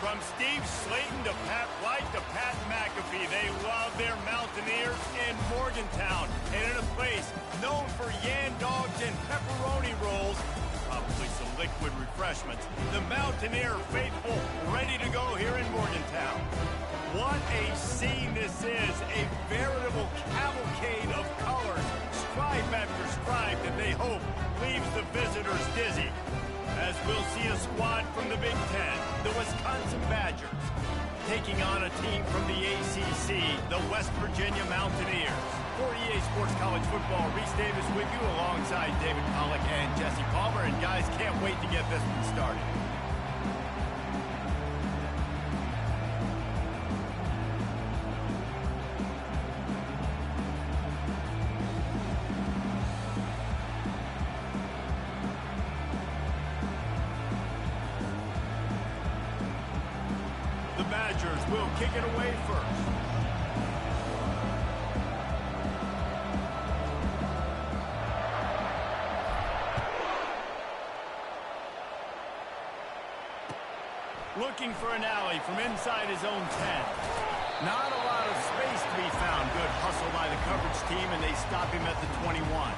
From Steve Slayton to Pat White to Pat McAfee, they love their Mountaineers in Morgantown. And in a place known for yan dogs and pepperoni rolls, probably some liquid refreshments, the Mountaineer faithful ready to go here in Morgantown. What a scene this is, a veritable cavalcade of colors, stripe after stripe that they hope leaves the visitors dizzy. As we'll see a squad from the Big Ten, the Wisconsin Badgers, taking on a team from the ACC, the West Virginia Mountaineers. For EA Sports College Football, Reese Davis with you alongside David Pollack and Jesse Palmer. And guys, can't wait to get this one started. The Badgers will kick it away first. Looking for an alley from inside his own 10. Not a lot of space to be found. Good hustle by the coverage team, and they stop him at the 21.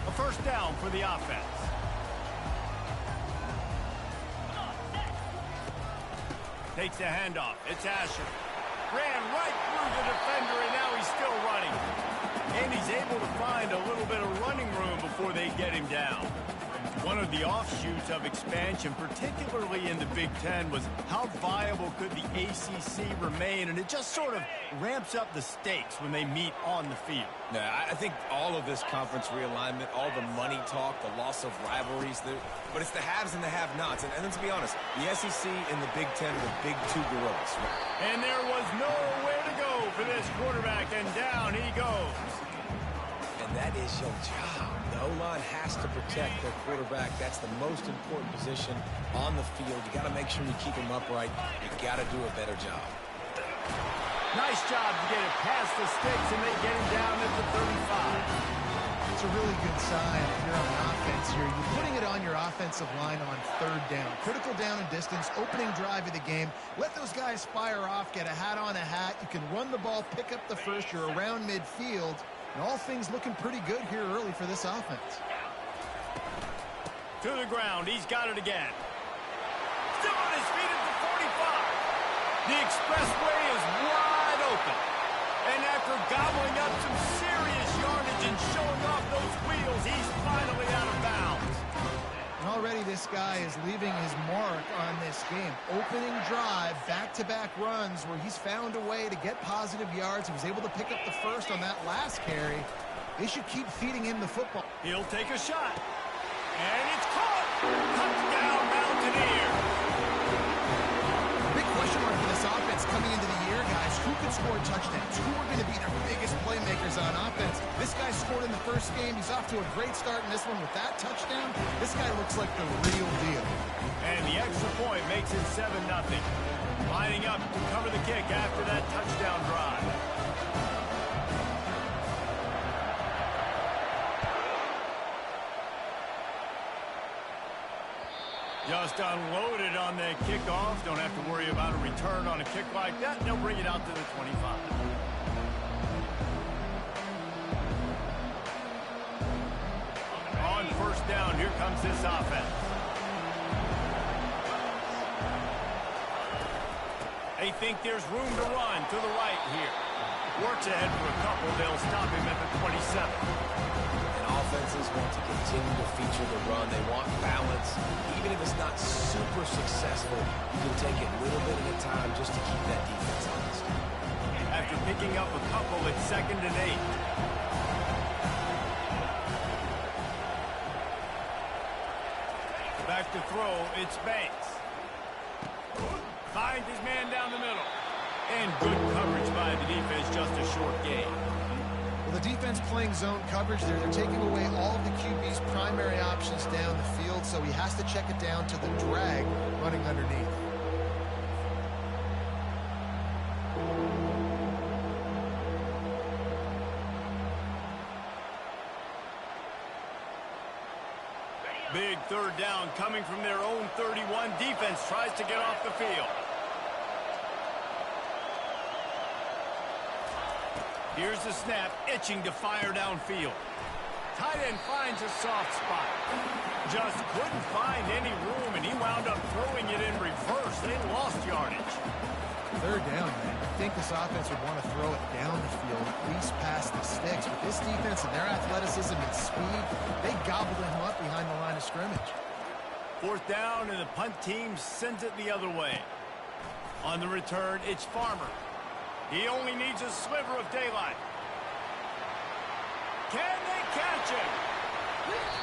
A first down for the offense. Takes the handoff. It's Asher. Ran right through the defender, and now he's still running. And he's able to find a little bit of running room before they get him down. One of the offshoots of expansion, particularly in the Big Ten, was how viable could the ACC remain, and it just sort of ramps up the stakes when they meet on the field. Yeah, I think all of this conference realignment, all the money talk, the loss of rivalries, but it's the haves and the have-nots. And let's be honest, the SEC and the Big Ten are the big two gorillas. And there was nowhere to go for this quarterback, and down he goes. And that is your job. The O-line has to protect their quarterback. That's the most important position on the field. You got to make sure you keep him upright. You got to do a better job. Nice job to get it past the sticks, and they get him down at the 35. It's a really good sign if you're on offense here. You're putting it on your offensive line on third down. Critical down and distance, opening drive of the game. Let those guys fire off, get a hat on a hat. You can run the ball, pick up the first. You're around midfield. And all things looking pretty good here early for this offense. To the ground. He's got it again. Still on his feet at the 45. The expressway is wide open. And after gobbling up some serious yardage and showing off those wheels, he's finally out of bounds. And already this guy is leaving his mark on this game. Opening drive, back-to-back runs where he's found a way to get positive yards. He was able to pick up the first on that last carry. They should keep feeding him the football. He'll take a shot. And it's caught. Touchdown, Mountaineers. Big question mark for this offense coming into the year, guys. Who could score touchdowns? Who are going to be their biggest playmakers on offense? This guy scored in the first game. He's off to a great start in this one with that touchdown. This guy looks like the real deal. And the extra point makes it 7-0. Lining up to cover the kick after that touchdown drive. Just unloaded on the kickoff. Don't have to worry about a return on a kick like that. They'll bring it out to the 25. On first down, here comes this offense. They think there's room to run to the right here. Works ahead for a couple. They'll stop him at the 27. Offenses want to continue to feature the run. They want balance. Even if it's not super successful, you can take it little bit at a time just to keep that defense honest. After picking up a couple, it's 2nd and 8. Back to throw, it's Banks. Finds his man down the middle. And good coverage by the defense, just a short gain. Well, The defense playing zone coverage there. They're taking away all of the QB's primary options down the field, so he has to check it down to the drag running underneath. Big third down coming from their own 31. Defense tries to get off the field. Here's the snap, itching to fire downfield. Tight end finds a soft spot. Just couldn't find any room, and he wound up throwing it in reverse. They lost yardage. Third down, man. I think this offense would want to throw it down the field, at least past the sticks. With this defense and their athleticism and speed, they gobbled him up behind the line of scrimmage. Fourth down, and the punt team sends it the other way. On the return, it's Farmer. He only needs a sliver of daylight. Can they catch him?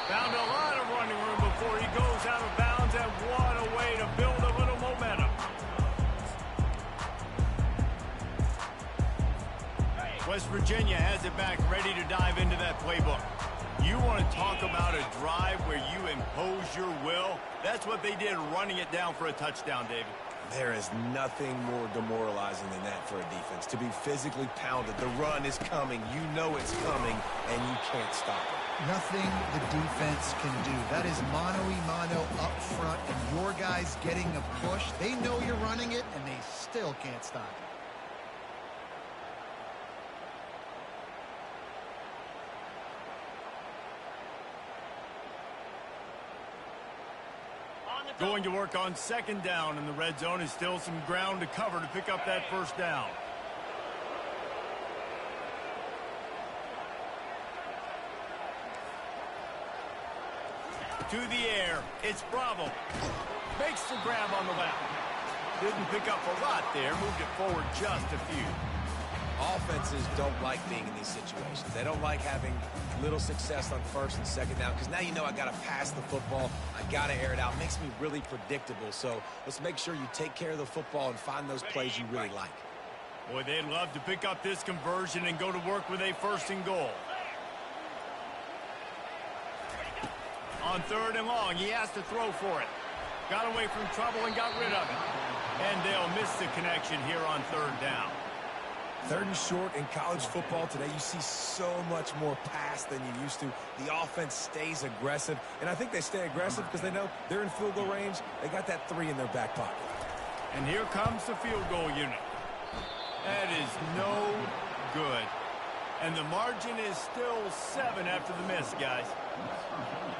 Found a lot of running room before he goes out of bounds, and what a way to build a little momentum. West Virginia has it back, ready to dive into that playbook. You want to talk about a drive where you impose your will? That's what they did, running it down for a touchdown, David. There is nothing more demoralizing than that for a defense. To be physically pounded, the run is coming, you know it's coming, and you can't stop it. Nothing the defense can do. That is mano-a-mano up front, and your guys getting a push. They know you're running it, and they still can't stop it. Going to work on second down, and the red zone is still some ground to cover to pick up that first down. To the air, it's Bravo. Makes the grab on the left. Didn't pick up a lot there, moved it forward just a few. Offenses don't like being in these situations. They don't like having little success on first and second down, because now you know I got to pass the football. I got to air it out. Makes me really predictable. So let's make sure you take care of the football and find those plays you really like. Boy, they'd love to pick up this conversion and go to work with a first and goal. On third and long, he has to throw for it. Got away from trouble and got rid of it. And they'll miss the connection here on third down. Third and short in college football today, you see so much more pass than you used to. The offense stays aggressive, and I think they stay aggressive because they know they're in field goal range. They got that 3 in their back pocket. And here comes the field goal unit. That is no good. And the margin is still 7 after the miss, guys.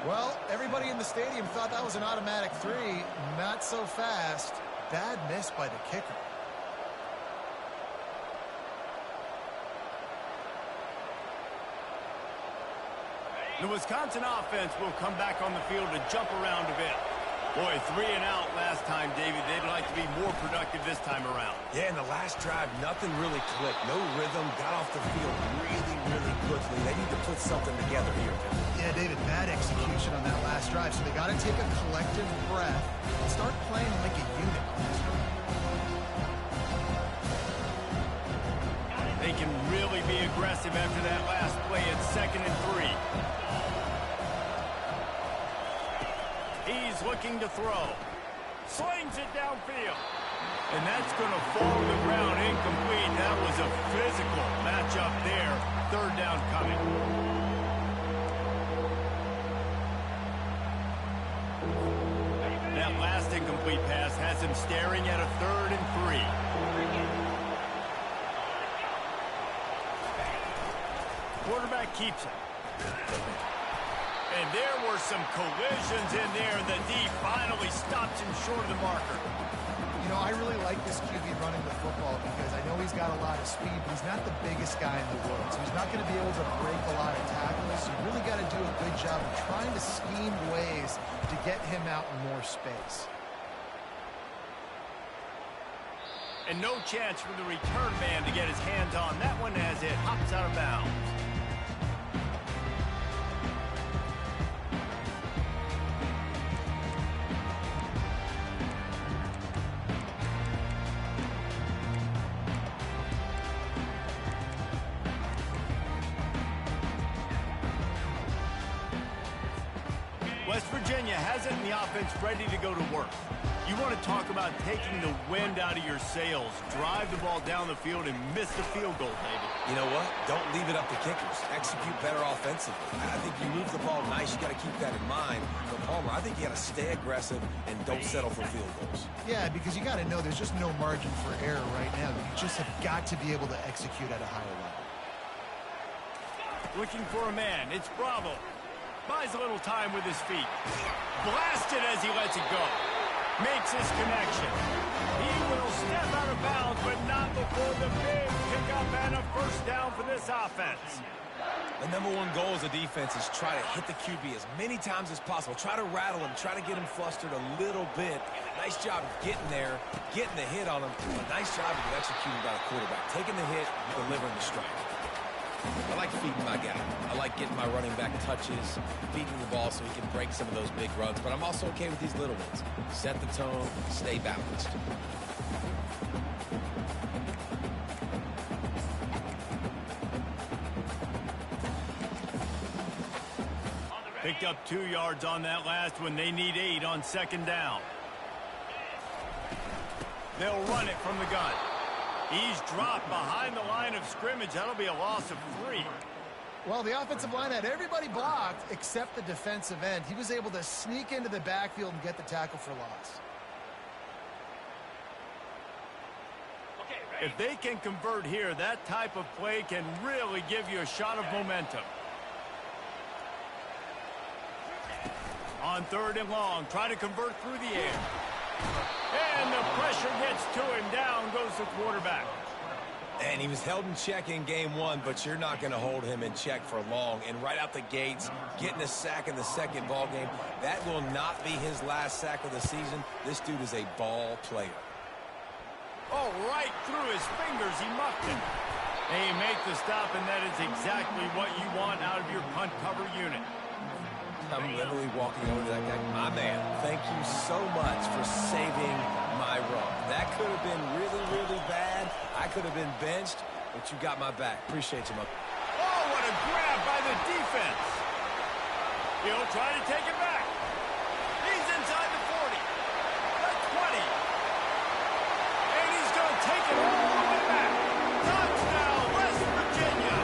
Well, everybody in the stadium thought that was an automatic 3. Not so fast. Bad miss by the kicker. The Wisconsin offense will come back on the field to jump around a bit. Boy, 3 and out last time, David. They'd like to be more productive this time around. Yeah, in the last drive, nothing really clicked. No rhythm, got off the field really, really quickly. They need to put something together here. Yeah, David, bad execution on that last drive, so they got to take a collective breath and start playing like a unit on this one. They can really be aggressive after that last play at 2nd and 3. He's looking to throw. Slings it downfield. And that's going to fall to the ground incomplete. That was a physical matchup there. Third down coming. That last incomplete pass has him staring at a 3rd and 3. Quarterback keeps it. And there were some collisions in there, and the D finally stops him short of the marker. You know, I really like this QB running the football because I know he's got a lot of speed, but he's not the biggest guy in the world. So he's not going to be able to break a lot of tackles. So you really got to do a good job of trying to scheme ways to get him out in more space. And no chance for the return man to get his hands on that one as it hops out of bounds. West Virginia has it in the offense ready to go to work. You want to talk about taking the wind out of your sails. Drive the ball down the field and miss the field goal, David. You know what? Don't leave it up to kickers. Execute better offensively. I think you move the ball nice. You got to keep that in mind. But Palmer, I think you got to stay aggressive and don't settle for field goals. Yeah, because you got to know there's just no margin for error right now. You just have got to be able to execute at a higher level. Looking for a man. It's Bravo. Buys a little time with his feet. Blasted as he lets it go. Makes his connection. He will step out of bounds, but not before the big pickup and a first down for this offense. The number one goal as a defense is try to hit the QB as many times as possible. Try to rattle him. Try to get him flustered a little bit. Nice job of getting there, getting the hit on him. A nice job of executing by the quarterback. Taking the hit, delivering the strike. I like feeding my guy. I like getting my running back touches, feeding the ball so he can break some of those big runs. But I'm also okay with these little ones. Set the tone, stay balanced. Picked up 2 yards on that last one. They need 8 on second down. They'll run it from the gun. He's dropped behind the line of scrimmage. That'll be a loss of 3. Well, the offensive line had everybody blocked except the defensive end. He was able to sneak into the backfield and get the tackle for loss. If they can convert here, that type of play can really give you a shot of momentum. On 3rd and long, try to convert through the air. And the pressure gets to him. Down goes the quarterback. And he was held in check in game 1, but you're not going to hold him in check for long. And right out the gates, getting a sack in the second ball game, that will not be his last sack of the season. This dude is a ball player. Oh, right through his fingers, he muffed it. They make the stop, and that is exactly what you want out of your punt cover unit. I'm literally walking over to that guy. My man, thank you so much for saving my run. That could have been really, really bad. I could have been benched, but you got my back. Appreciate you, man. Oh, what a grab by the defense. He'll try to take it back. He's inside the 40, the 20. And he's going to take it all the way back. Touchdown, West Virginia.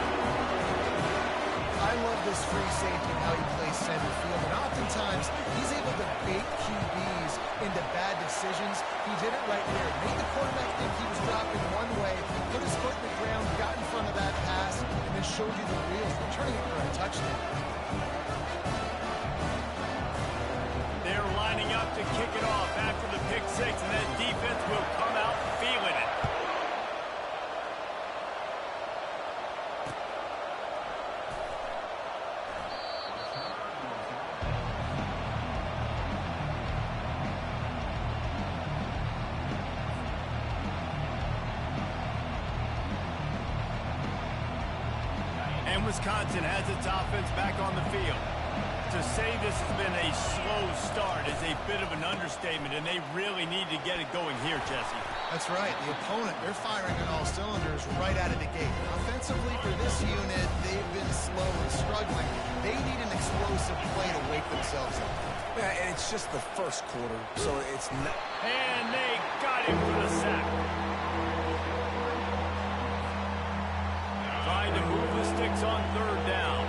I love this free safety and how he plays center field. And oftentimes, he's able to bait QBs into bad decisions. He did it right here. Made the quarterback think he was dropping one way, put his foot in the ground, got in front of that pass, and then showed you the wheels, returning it for a touchdown. They're lining up to kick it off after the pick 6, and that defense will come out feeling it. And Wisconsin has its offense back on the field. To say this has been a slow start is a bit of an understatement, and they really need to get it going here, Jesse. That's right. The opponent, they're firing on all cylinders right out of the gate. Offensively for this unit, they've been slow and struggling. They need an explosive play to wake themselves up. Yeah, and it's just the first quarter, so it's not... And they got him for the sack. Trying to move the sticks on 3rd down.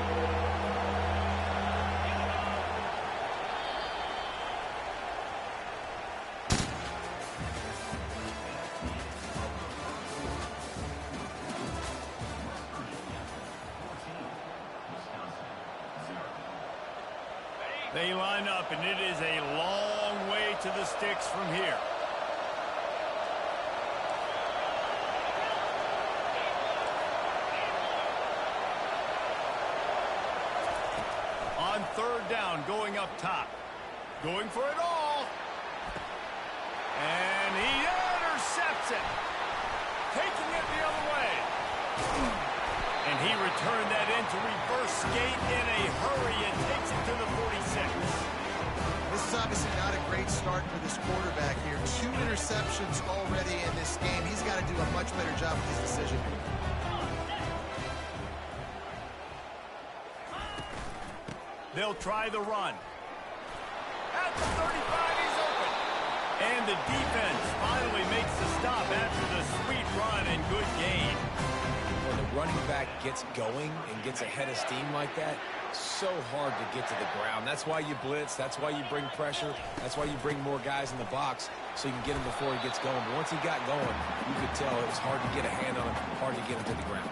They line up, and it is a long way to the sticks from here. On 3rd down, going up top. Going for it all. And he intercepts it. Taking it the other way. And he returned that into reverse skate in a hurry and takes it to the 46. This is obviously not a great start for this quarterback here. 2 interceptions already in this game. He's got to do a much better job with his decision. They'll try the run. at the 35. He's open. And the defense finally makes the stop after the sweet run and good gain. When the running back gets going and gets ahead of steam like that, so hard to get to the ground. That's why you blitz. That's why you bring pressure. That's why you bring more guys in the box so you can get him before he gets going. But once he got going, you could tell it was hard to get a hand on him, hard to get him to the ground.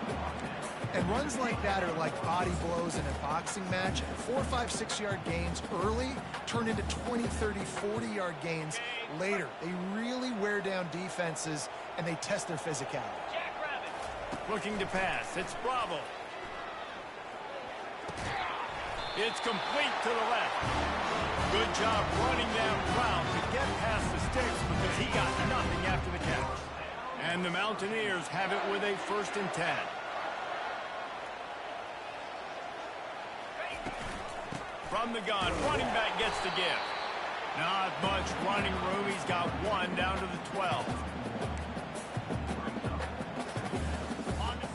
And runs like that are like body blows in a boxing match. 4, 5, 6-yard gains early turn into 20, 30, 40-yard gains later. They really wear down defenses, and they test their physicality. Looking to pass. It's Bravo. It's complete to the left. Good job running that route to get past the sticks because he got nothing after the catch. And the Mountaineers have it with a 1st and 10. From the gun, running back gets the give. Not much running room. He's got 1 down to the 12.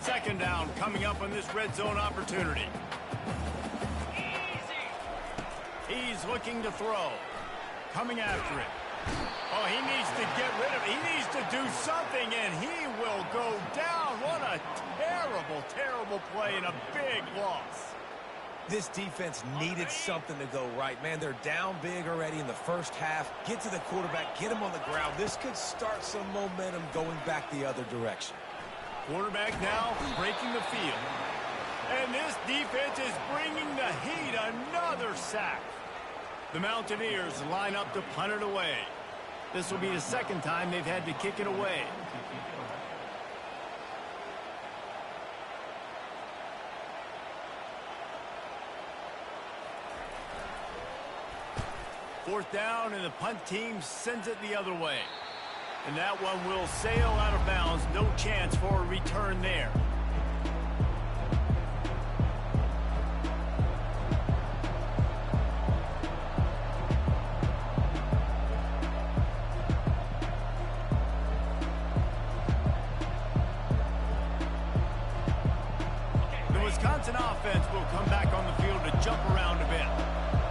2nd down coming up on this red zone opportunity. He's looking to throw. Coming after it. Oh, he needs to get rid of it. He needs to do something, and he will go down. What a terrible, terrible play and a big loss. This defense needed something to go right. Man, they're down big already in the first half. Get to the quarterback, get him on the ground. This could start some momentum going back the other direction. Quarterback now breaking the field. And this defense is bringing the heat. Another sack. The Mountaineers line up to punt it away. This will be the 2nd time they've had to kick it away. Fourth down, and the punt team sends it the other way. And that one will sail out of bounds. No chance for a return there. The Wisconsin offense will come back on the field to jump around a bit.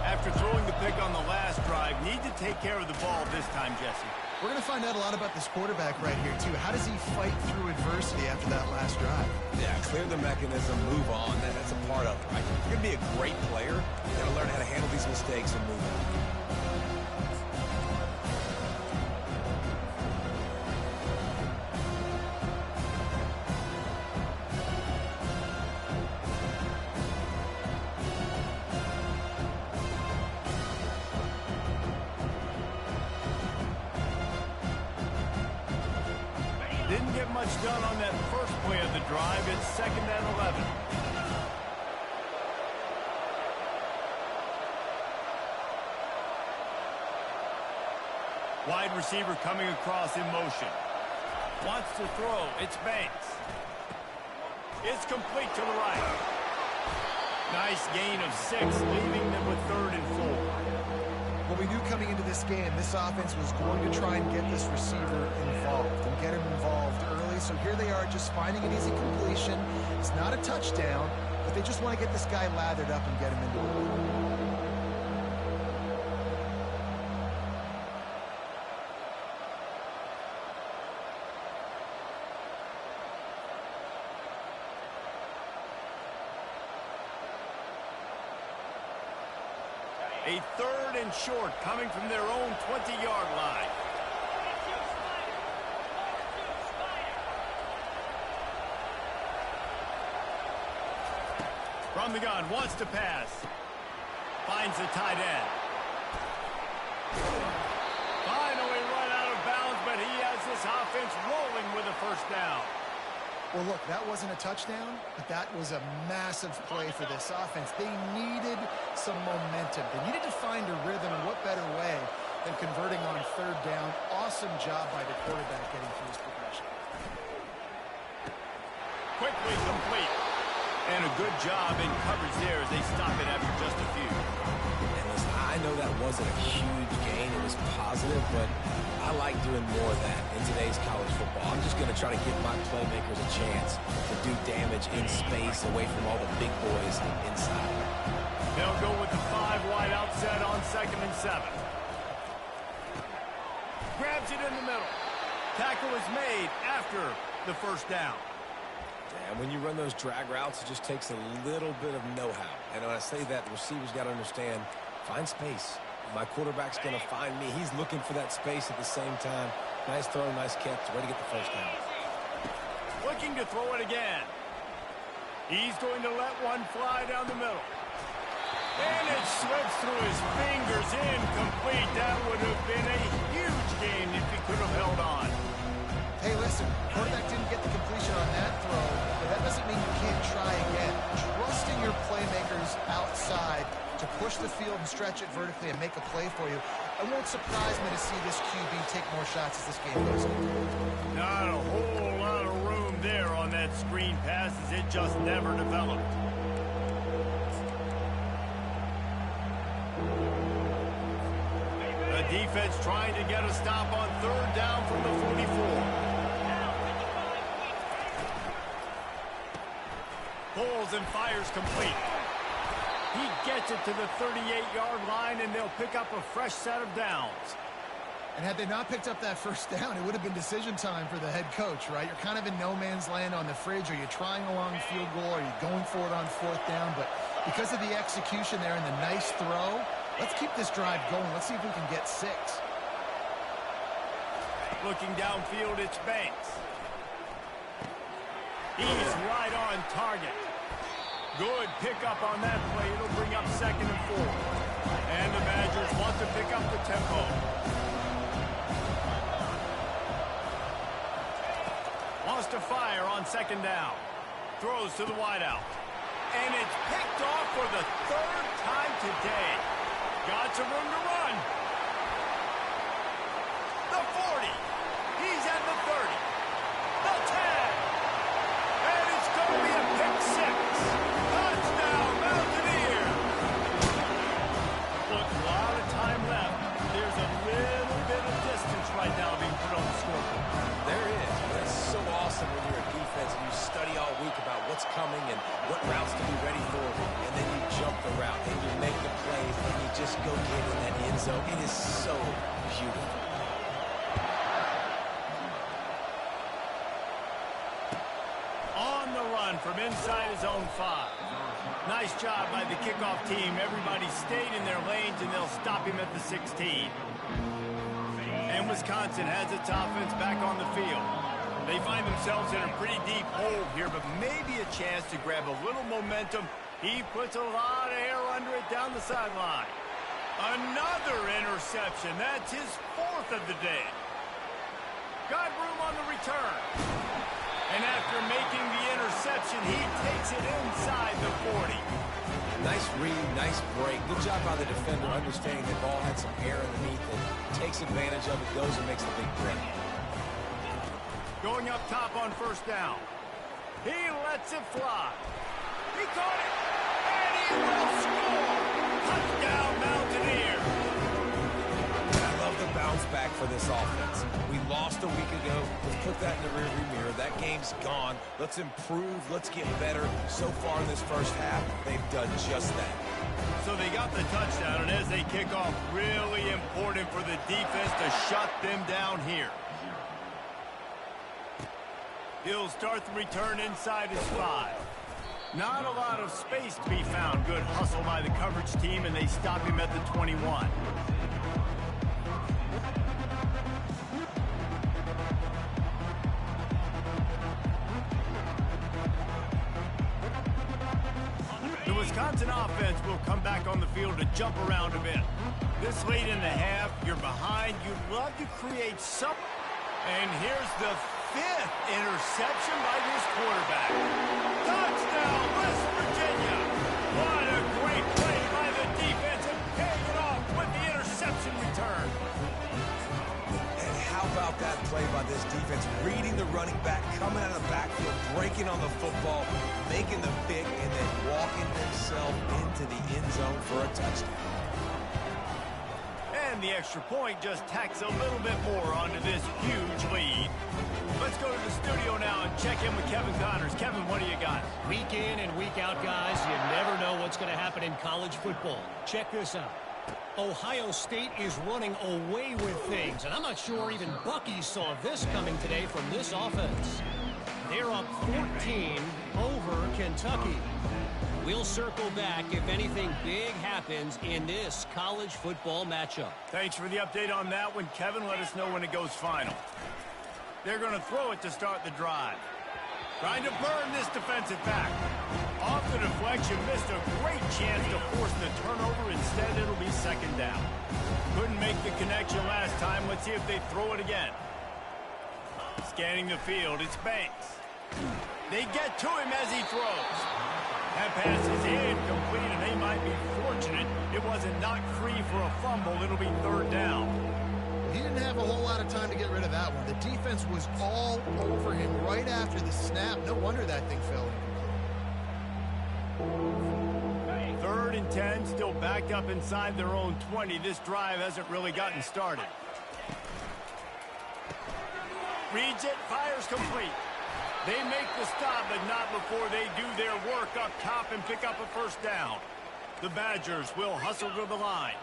After throwing the pick on the last drive, need to take care of the ball this time, Jesse. We're going to find out a lot about this quarterback right here, too. How does he fight through adversity after that last drive? Yeah, clear the mechanism, move on. That's a part of it, right? You're going to be a great player. You got to learn how to handle these mistakes and move on. Didn't get much done on that first play of the drive. It's 2nd and 11. Wide receiver coming across in motion. Wants to throw. It's Banks. It's complete to the right. Nice gain of 6, leaving them with 3rd and 4. What we knew coming into this game, this offense was going to try and get this receiver involved and get him involved early. So here they are just finding an easy completion. It's not a touchdown, but they just want to get this guy lathered up and get him into it. A 3rd and short coming from their own 20-yard line. From the gun, wants to pass. Finds the tight end. Finally run out of bounds, but he has this offense rolling with a 1st down. Well, look, that wasn't a touchdown, but that was a massive play for this offense. They needed some momentum. They needed to find a rhythm, and what better way than converting on 3rd down. Awesome job by the quarterback getting through his progression. Quickly complete. And a good job in coverage there as they stop it after just a few. And listen, I know that wasn't a huge gain. It was positive, but I like doing more of that in today's college football. I'm just going to try to give my playmakers a chance to do damage in space away from all the big boys inside. They'll go with the 5 wide outside. set on 2nd and 7. Grabs it in the middle. Tackle is made after the first down. And when you run those drag routes, it just takes a little bit of know-how. And when I say that, the receivers got to understand, find space. My quarterback's going to find me. He's looking for that space at the same time. Nice throw, nice catch. Way to get the first down. Looking to throw it again. He's going to let one fly down the middle. And it slips through his fingers, incomplete. That would have been a huge gain if he could have held on. Hey, listen, quarterback didn't get the completion on that throw, but that doesn't mean you can't try again. Trusting your playmakers outside to push the field and stretch it vertically and make a play for you. It won't surprise me to see this QB take more shots as this game goes on. Not a whole lot of room there on that screen pass as it just never developed. The defense trying to get a stop on 3rd down from the 44. Pulls and fires complete. He gets it to the 38-yard line, and they'll pick up a fresh set of downs. And had they not picked up that first down, it would have been decision time for the head coach, right? You're kind of in no man's land on the fridge. Are you trying a long field goal? Are you going for it on 4th down? But because of the execution there and the nice throw, let's keep this drive going. Let's see if we can get 6. Looking downfield, it's Banks. He's right on target. Good pickup on that play. It'll bring up 2nd and 4. And the Badgers want to pick up the tempo. Wants to fire on 2nd down. Throws to the wideout. And it's picked off for the 3rd time today. Got some room to run. The 40. He's at the 30. The 10. And it's going to be a pick 6. Touchdown, Mountaineers. Look, a lot of time left. There's a little bit of distance right now being put on the scoreboard. There is. But it's so awesome when you're a defense and you study all week about what's coming and what routes to be ready for, and then you jump the route and you make the plays and you just go get in that end zone. It is so beautiful. On the run from inside his own 5. Nice job by the kickoff team. Everybody stayed in their lanes, and they'll stop him at the 16. And Wisconsin has its offense back on the field. They find themselves in a pretty deep hole here, but maybe a chance to grab a little momentum. He puts a lot of air under it down the sideline. Another interception. That's his 4th of the day. Got room on the return. And after making the interception, he takes it inside the 40. Nice read, nice break. Good job by the defender understanding the ball had some air underneath it. Takes advantage of it, goes and makes the big play. Going up top on 1st down. He lets it fly. He caught it. And he will score. Touchdown, Mountaineers. I love the bounce back for this offense. We lost a week ago. Let's put that in the rearview mirror. That game's gone. Let's improve. Let's get better. So far in this first half, they've done just that. So they got the touchdown, and as they kick off, really important for the defense to shut them down here. He'll start the return inside his 5. Not a lot of space to be found. Good hustle by the coverage team, and they stop him at the 21. The Wisconsin offense will come back on the field to jump around a bit. This late in the half, you're behind. You'd love to create some. And here's the 5th interception by this quarterback. Touchdown, West Virginia. What a great play by the defense and paying it off with the interception return. And how about that play by this defense? Reading the running back, coming out of the backfield, breaking on the football, making the pick, and then walking themselves into the end zone for a touchdown. And the extra point just tacks a little bit more onto this huge lead. Let's go to the studio now and check in with Kevin Connors. Kevin, what do you got? Week in and week out, guys, you never know what's going to happen in college football. Check this out. Ohio State is running away with things, and I'm not sure even Bucky saw this coming today from this offense. They're up 14 over Kentucky. We'll circle back if anything big happens in this college football matchup. Thanks for the update on that one, Kevin. Let us know when it goes final. They're going to throw it to start the drive. Trying to burn this defensive back. Off the deflection, missed a great chance to force the turnover. Instead, it'll be second down. Couldn't make the connection last time. Let's see if they throw it again. Scanning the field, it's Banks. They get to him as he throws. That pass is incomplete, and they might be fortunate it wasn't knocked free for a fumble. It'll be third down. He didn't have a whole lot of time to get rid of that one. The defense was all over him right after the snap. No wonder that thing fell incomplete. 3rd and 10, still backed up inside their own 20. This drive hasn't really gotten started. Reads it, fires complete. They make the stop, but not before they do their work up top and pick up a first down. The Badgers will hustle to the line.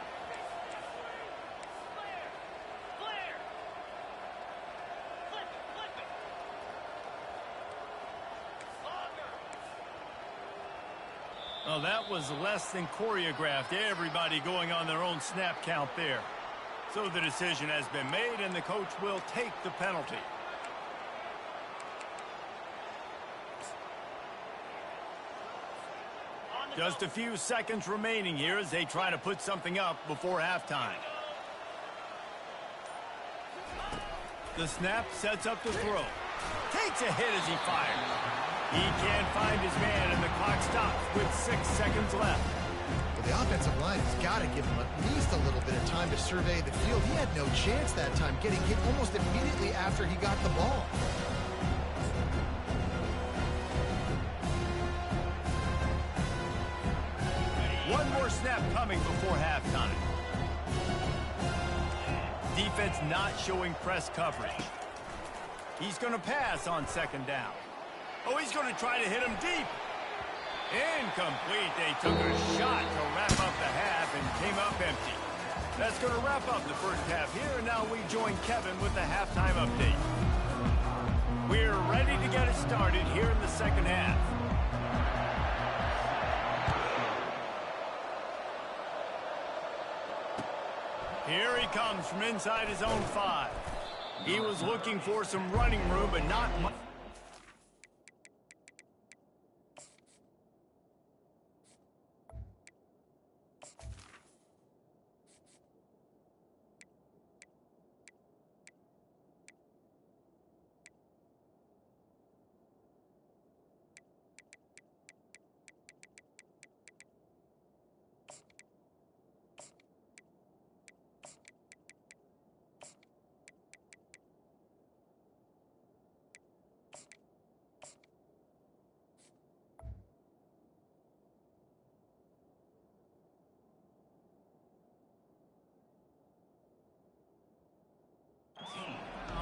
Oh, that was less than choreographed. Everybody going on their own snap count there. So the decision has been made, and the coach will take the penalty. Just a few seconds remaining here as they try to put something up before halftime. The snap sets up the throw. Takes a hit as he fires. He can't find his man, and the clock stops with 6 seconds left. Well, the offensive line has got to give him at least a little bit of time to survey the field. He had no chance that time, getting hit almost immediately after he got the ball. One more snap coming before halftime. Defense not showing press coverage. He's going to pass on second down. Oh, he's going to try to hit him deep. Incomplete. They took a shot to wrap up the half and came up empty. That's going to wrap up the first half here, and now we join Kevin with the halftime update. We're ready to get it started here in the second half. Here he comes from inside his own 5. He was looking for some running room, but not much.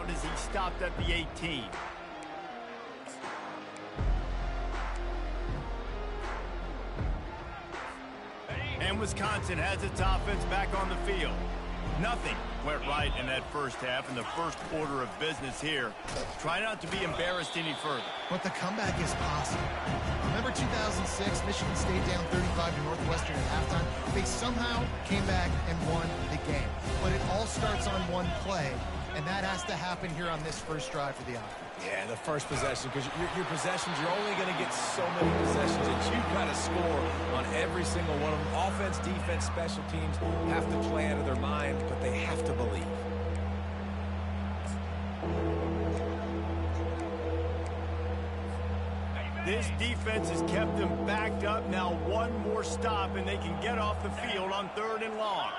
As he stopped at the 18. And Wisconsin has its offense back on the field. Nothing went right in that first half in the first order of business here. Try not to be embarrassed any further. But the comeback is possible. Remember 2006, Michigan State down 35 to Northwestern at halftime? They somehow came back and won the game. But it all starts on one play, and that has to happen here on this first drive for the offense. Yeah, the first possession, because your possessions, you're only going to get so many possessions that you've got to score on every single one of them. Offense, defense, special teams have to play out of their mind, but they have to believe. This defense has kept them backed up. Now one more stop, and they can get off the field on 3rd and long.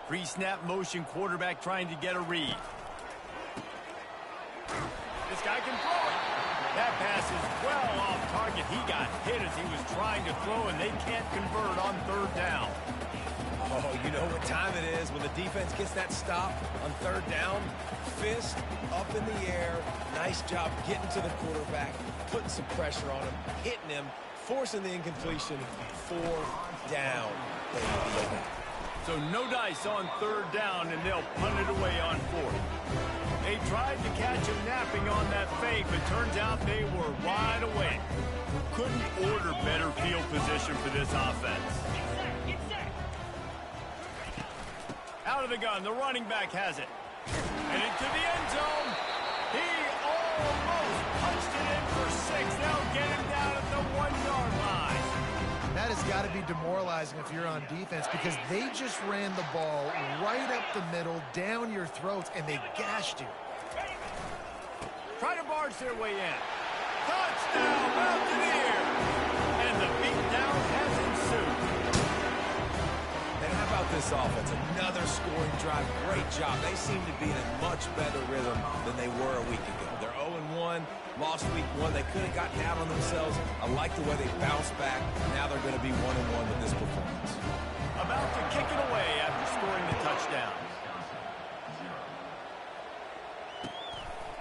Pre-snap motion, quarterback trying to get a read. This guy can throw it. That pass is well off target. He got hit as he was trying to throw, and they can't convert on 3rd down. Oh, you know what time it is when the defense gets that stop on 3rd down. Fist up in the air. Nice job getting to the quarterback, putting some pressure on him, hitting him, forcing the incompletion. 4th down, baby. So no dice on 3rd down, and they'll punt it away on 4th. They tried to catch him napping on that fake, but turns out they were wide awake. Couldn't order better field position for this offense. Out of the gun, the running back has it. And into the end zone. He almost punched it in for 6. They'll get him down at the 1-yard line. That has got to be demoralizing if you're on defense, because they just ran the ball right up the middle, down your throats, and they gashed you. Try to barge their way in. Touchdown, Mountaineers! And the beatdown has ensued. And how about this offense? Another scoring drive. Great job. They seem to be in a much better rhythm than they were a week ago. They're 0-1. Lost week 1. They could have gotten out on themselves. I like the way they bounced back. Now they're going to be 1-1 with this performance. About to kick it away after scoring the touchdown.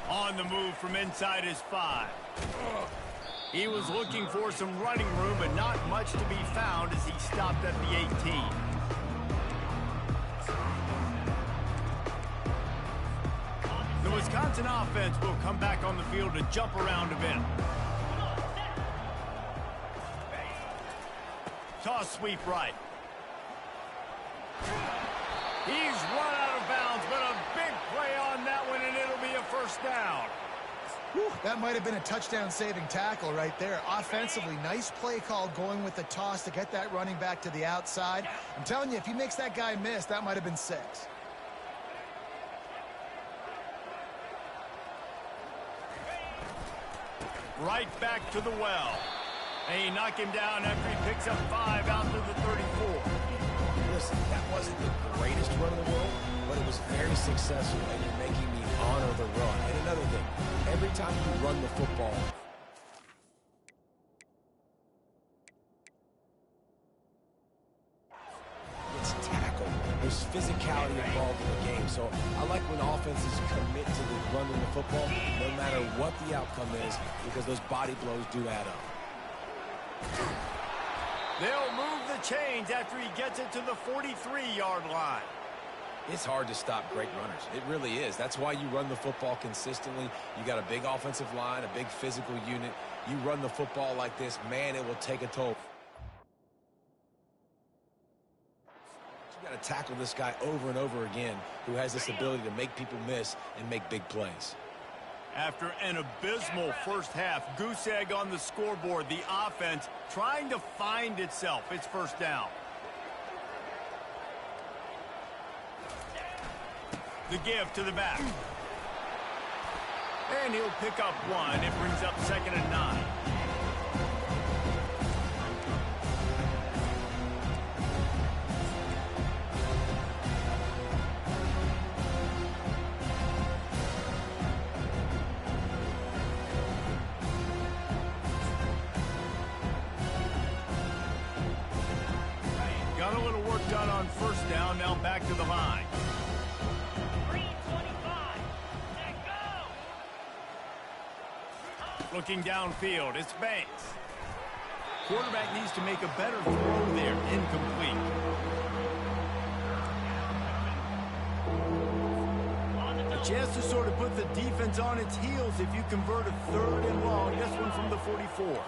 On the move from inside his 5. He was looking for some running room, but not much to be found as he stopped at the 18. The Wisconsin offense will come back on the field to jump around a bit. Toss sweep right. He's run out of bounds, but a big play on that one, and it'll be a 1st down. Whew, that might have been a touchdown-saving tackle right there. Offensively, nice play call going with the toss to get that running back to the outside. I'm telling you, if he makes that guy miss, that might have been 6. Right back to the well. They knock him down after he picks up 5 out to the 34. Listen, that wasn't the greatest run in the world, but it was very successful, and you're making me honor the run. And another thing, every time you run the football, it's tackled. There's physicality involved in the game. So I like when offenses commit to the running the football, no matter what the outcome is, because those body blows do add up. They'll move the chains after he gets it to the 43-yard line. It's hard to stop great runners. It really is. That's why you run the football consistently. You got a big offensive line, a big physical unit. You run the football like this, man, it will take a toll. You got to tackle this guy over and over again, who has this ability to make people miss and make big plays. After an abysmal first half, goose egg on the scoreboard, the offense trying to find itself. It's 1st down. The give to the back. And he'll pick up 1. It brings up 2nd and 9. Got a little work done on 1st down. Now back to the line. Looking downfield, it's Banks. Quarterback needs to make a better throw there. Incomplete. A chance to sort of put the defense on its heels if you convert a 3rd and long. This one from the 44.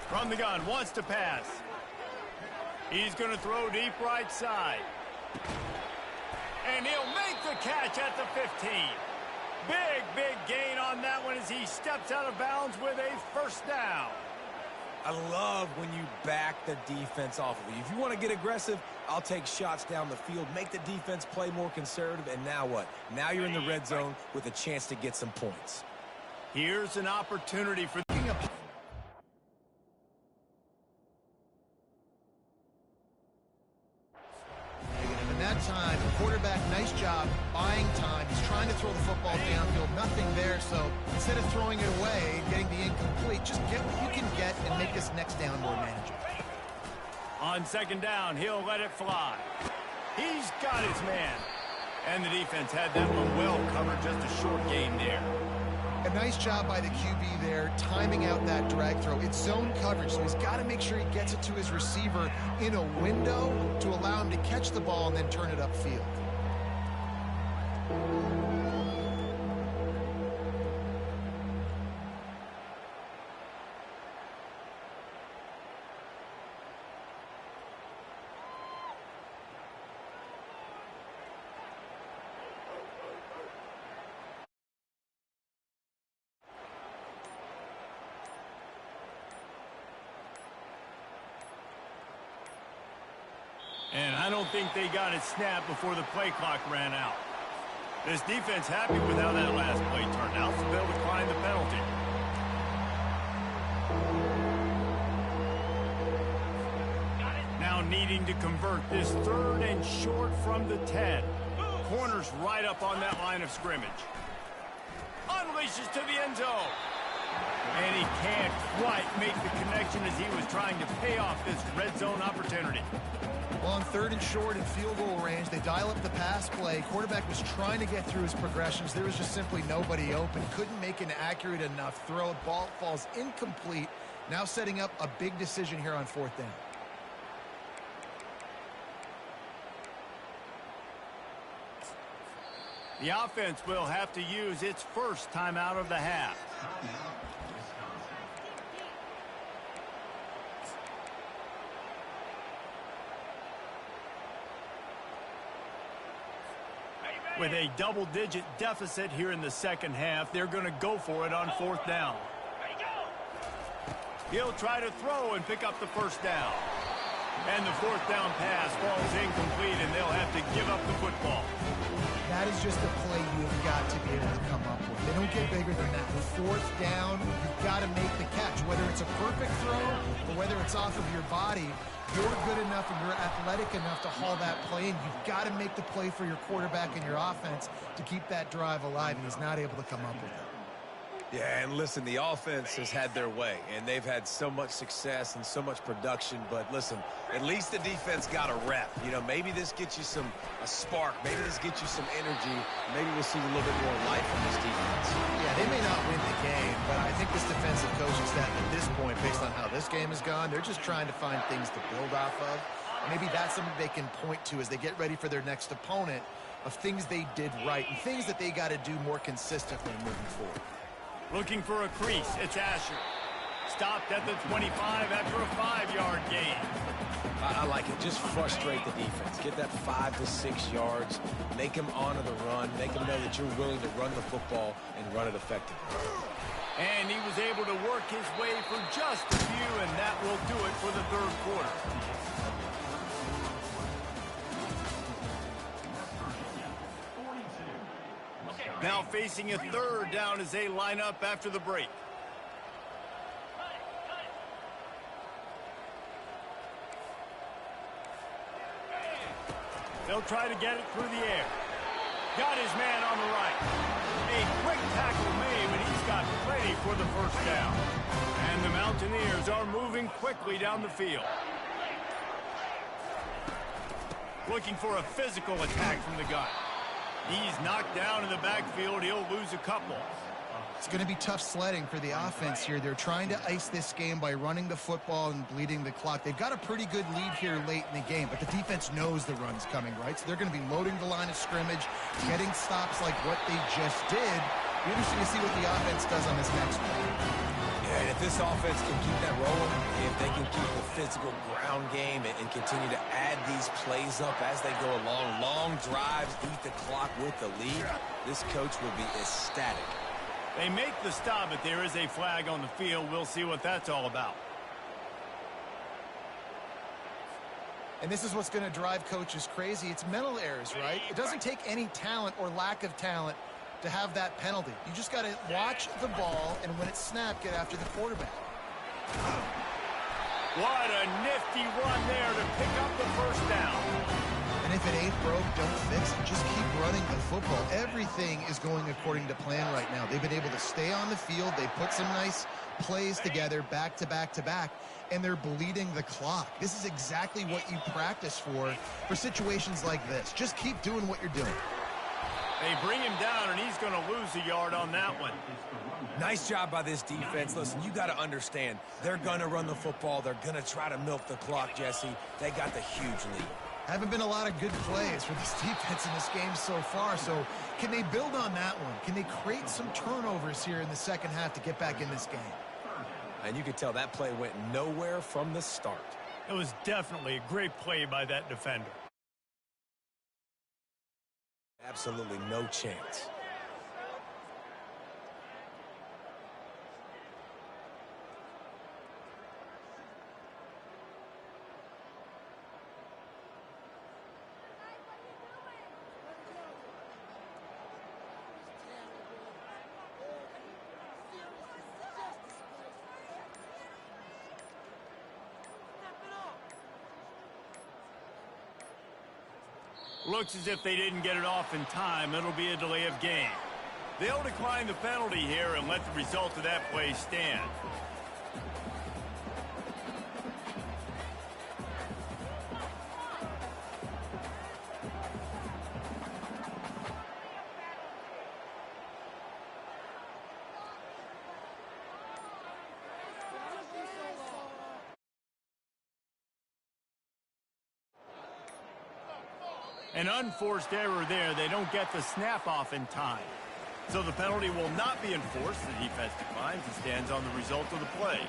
From the gun, wants to pass. He's going to throw deep right side. And he'll make the catch at the 15. Big gain on that one as he steps out of bounds with a 1st down. I love when you back the defense off of you. If you want to get aggressive, I'll take shots down the field, make the defense play more conservative, and now what? Now you're in the red zone with a chance to get some points. Here's an opportunity for that time, the quarterback, nice job buying time. He's trying to throw the football downfield, nothing there. So instead of throwing it away, getting the incomplete, just get what you can get and make this next down more manageable. On second down, he'll let it fly. He's got his man. And the defense had that one well covered, just a short gain there. A nice job by the QB there, timing out that drag throw. It's zone coverage, so he's got to make sure he gets it to his receiver in a window to allow him to catch the ball and then turn it upfield. And I don't think they got it snapped before the play clock ran out. This defense happy with how that last play turned out, so they'll decline the penalty. Now needing to convert this 3rd and short from the 10. Corner's right up on that line of scrimmage. Unleashes to the end zone. And he can't quite make the connection as he was trying to pay off this red zone opportunity. Well, on 3rd and short in field goal range, they dial up the pass play. Quarterback was trying to get through his progressions. There was just simply nobody open. Couldn't make an accurate enough throw. Ball falls incomplete. Now setting up a big decision here on 4th down. The offense will have to use its first timeout of the half. With a double-digit deficit here in the second half, they're going to go for it on 4th down. He'll try to throw and pick up the first down. And the 4th down pass falls incomplete, and they'll have to give up the football. That is just a play you've got to be able to come up with. They don't get bigger than that. 4th down, you've got to make the catch. Whether it's a perfect throw or whether it's off of your body, you're good enough and you're athletic enough to haul that play in. You've got to make the play for your quarterback and your offense to keep that drive alive, and he's not able to come up with it. Yeah, and listen, the offense has had their way, and they've had so much success and so much production. But listen, at least the defense got a rep. You know, maybe this gets you a spark. Maybe this gets you some energy. Maybe we'll see a little bit more life from this defense. Yeah, they may not win the game, but I think this defensive coaching staff at this point, based on how this game has gone, they're just trying to find things to build off of. Maybe that's something they can point to as they get ready for their next opponent, of things they did right and things that they got to do more consistently moving forward. Looking for a crease, it's Asher. Stopped at the 25 after a 5-yard gain. I like it. Just frustrate the defense. Get that 5 to 6 yards. Make them honor the run. Make them know that you're willing to run the football and run it effectively. And he was able to work his way for just a few, and that will do it for the 3rd quarter. Now facing a 3rd down as they line up after the break. They'll try to get it through the air. Got his man on the right. A quick tackle made, but he's got plenty for the first down. And the Mountaineers are moving quickly down the field. Looking for a physical attack from the gun. He's knocked down in the backfield. He'll lose a couple. It's going to be tough sledding for the offense here. They're trying to ice this game by running the football and bleeding the clock. They've got a pretty good lead here late in the game, but the defense knows the run's coming, right? So they're going to be loading the line of scrimmage, getting stops like what they just did. Be interesting to see what the offense does on this next one. Yeah, and if this offense can keep that rolling, if they can keep the physical ground game and continue to add these plays up as they go along, long drives, eat the clock with the lead, this coach will be ecstatic. They make the stop, but there is a flag on the field. We'll see what that's all about. And this is what's going to drive coaches crazy. It's mental errors, right? It doesn't take any talent or lack of talent to have that penalty. You just got to watch the ball, and when it's snapped, get after the quarterback. What a nifty run there to pick up the first down. And if it ain't broke, don't fix it. Just keep running the football. Everything is going according to plan right now. They've been able to stay on the field. They put some nice plays together back to back to back, and they're bleeding the clock. This is exactly what you practice for situations like this. Just keep doing what you're doing. They bring him down, and he's going to lose a yard on that one. Nice job by this defense. Listen, you got to understand, they're going to run the football. They're going to try to milk the clock, Jesse. They got the huge lead. Haven't been a lot of good plays for this defense in this game so far, so can they build on that one? Can they create some turnovers here in the second half to get back in this game? And you could tell that play went nowhere from the start. It was definitely a great play by that defender. Absolutely no chance. Looks as if they didn't get it off in time. It'll be a delay of game. They'll decline the penalty here and let the result of that play stand. An unforced error there. They don't get the snap off in time. So the penalty will not be enforced. The defense declines and stands on the result of the play.